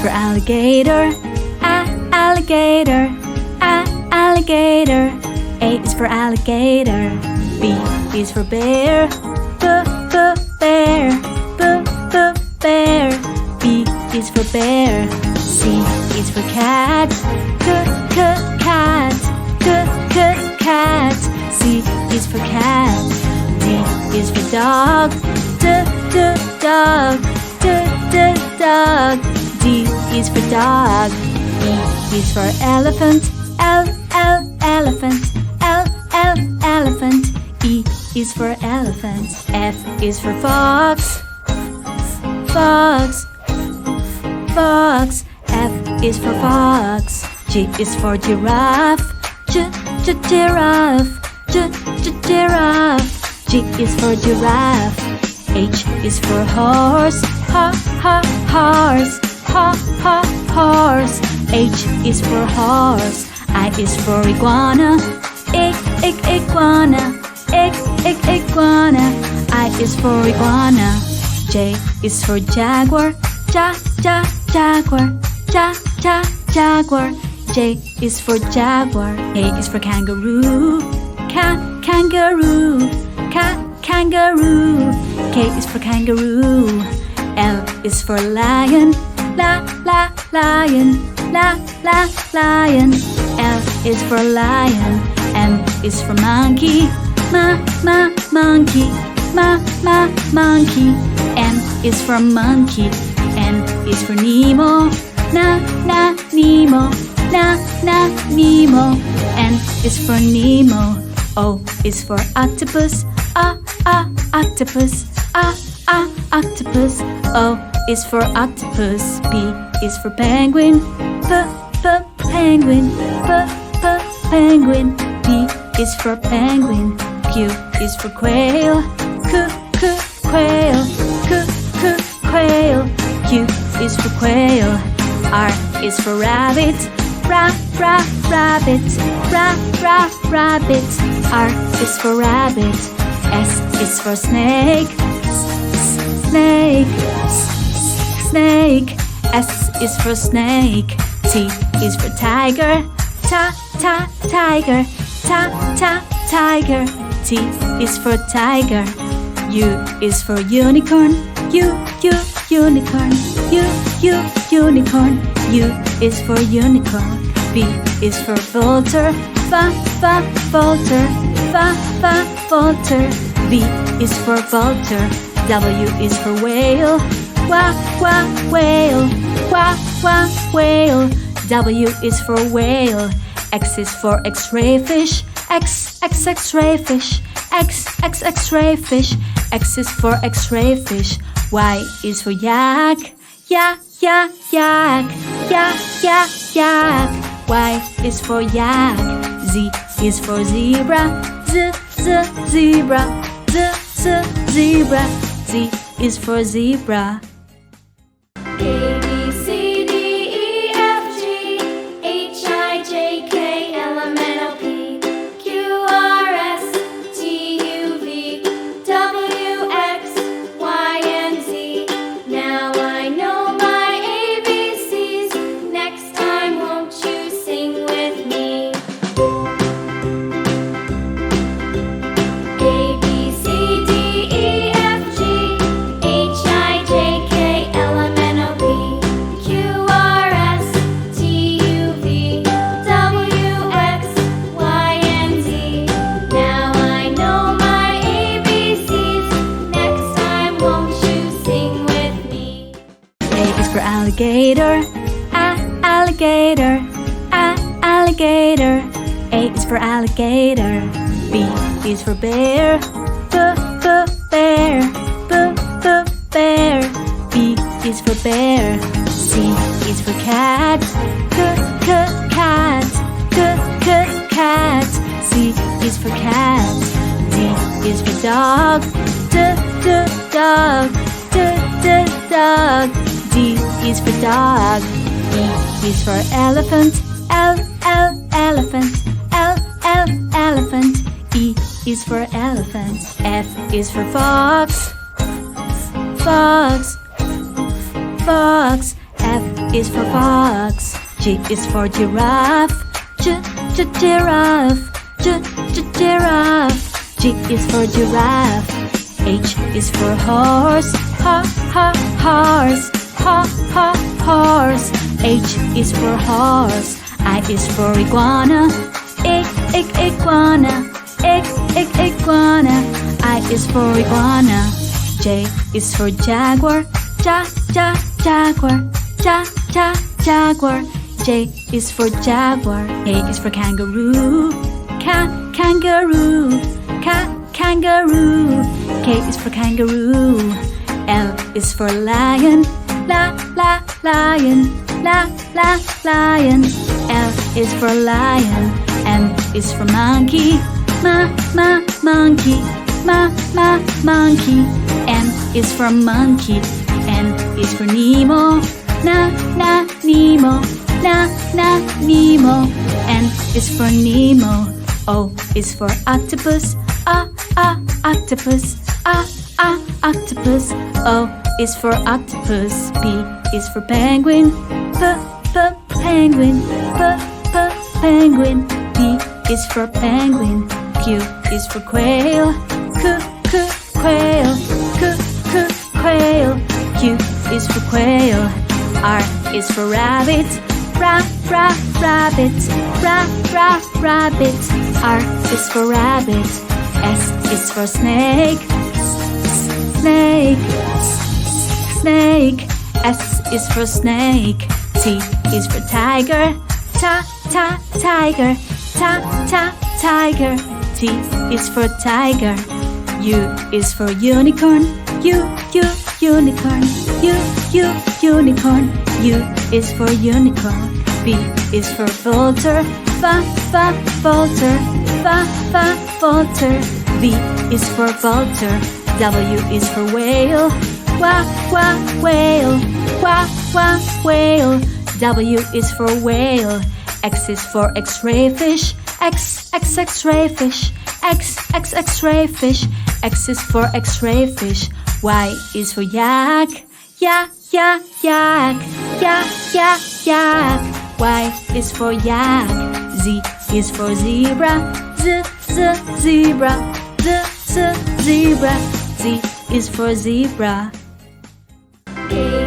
for alligator, alligator, alligator. A is for alligator. B is for bear, bear, bear. B is for bear. C is for cat, cat, cat. C is for cat. D is for dog, dog, dog. D is for dog. E is for elephant, elephant, elephant. E is for elephant. F is for fox, fox, fox. F is for fox. G is for giraffe, giraffe, giraffe. G is for giraffe. H is for horse, horse, horse. H is for horse. I is for iguana, iguana, iguana. I is for iguana. J is for jaguar, jaguar, jaguar. J is for jaguar. K is for kangaroo, kangaroo, kangaroo. K is for kangaroo. L is for lion, lion, lion. L is for lion. M is for monkey, monkey, monkey. M is for monkey. N is for Nemo, Nemo, Nemo. N is for Nemo. O is for octopus, octopus, octopus. O is for octopus. P is for penguin, penguin, penguin. P is for penguin. Q is for quail, quail, quail. Q is for quail. R is for rabbit, rabbit, rabbit. R is for rabbit. S is for snake, snake, snake. S is for snake. T is for tiger, tiger, tiger. T is for tiger. U is for unicorn, unicorn, unicorn. U is for unicorn. V is for vulture, vulture, vulture. V is for vulture. W is for whale, whale, whale. W is for whale. X is for X-ray fish, X-ray fish, X-ray fish. X is for X-ray fish. Y is for yak, yak, yak, Y is for yak. Z is for zebra, zebra, zebra. Z is for zebra. A, B, C, D, E, F, G, H, I, J, K, L, M, N, O, P, Q, R, S, T, U, V, W, X, Y, and Z. Now I know my ABCs. Next time, won't you sing with me? A, B, C, D, E, F, G, H, I, J, K, L, M, N, O, P, Q, R, S, T, U, V, W, X, Y, and Z. Now I know my ABCs. Next time, won't you sing with me? A is for alligator, alligator, alligator. A is for alligator. B is for bear, bear, bear. B is for bear. C is for cat, cat, cat. C is for cat. D is for dog, dog, dog. D is for dog. E is for elephant, elephant, elephant. E is for elephant. F is for fox, fox, fox. F is for fox. G is for giraffe. Giraffe. Giraffe. G is for giraffe. H is for horse. Horse. Horse. H is for horse. I is for iguana. Iguana. Iguana. I is for iguana. J is for jaguar. Jaguar. Jaguar. J is for jaguar. K is for kangaroo. Kangaroo. Kangaroo. K is for kangaroo. L is for lion. Lion. Lion. L is for lion. M is for monkey. Monkey. Monkey. N is for monkey. N is for Nemo. Nemo. Nemo. N is for Nemo. O is for octopus. Octopus. Octopus. O is for octopus. P is for penguin. Penguin. Penguin. P is for penguin. Q is for quail. Quail. Quail. Q is for quail. R is for rabbit. Rabbit. Rabbit. R is for rabbit. S is for snake. Snake. S is for snake. T is for tiger. Tiger. Tiger. T is for tiger. U is for unicorn. Unicorn. Unicorn. U is for unicorn. V is for vulture. Vulture. Vulture. V is for vulture. W is for whale. Whale. Whale. W is for whale. X is for X-ray fish. X-ray fish. X-ray fish. X is for X-ray fish. Y is for yak. Yak. Y is for yak. Z is for zebra. Zebra. Zebra. Z is for zebra. A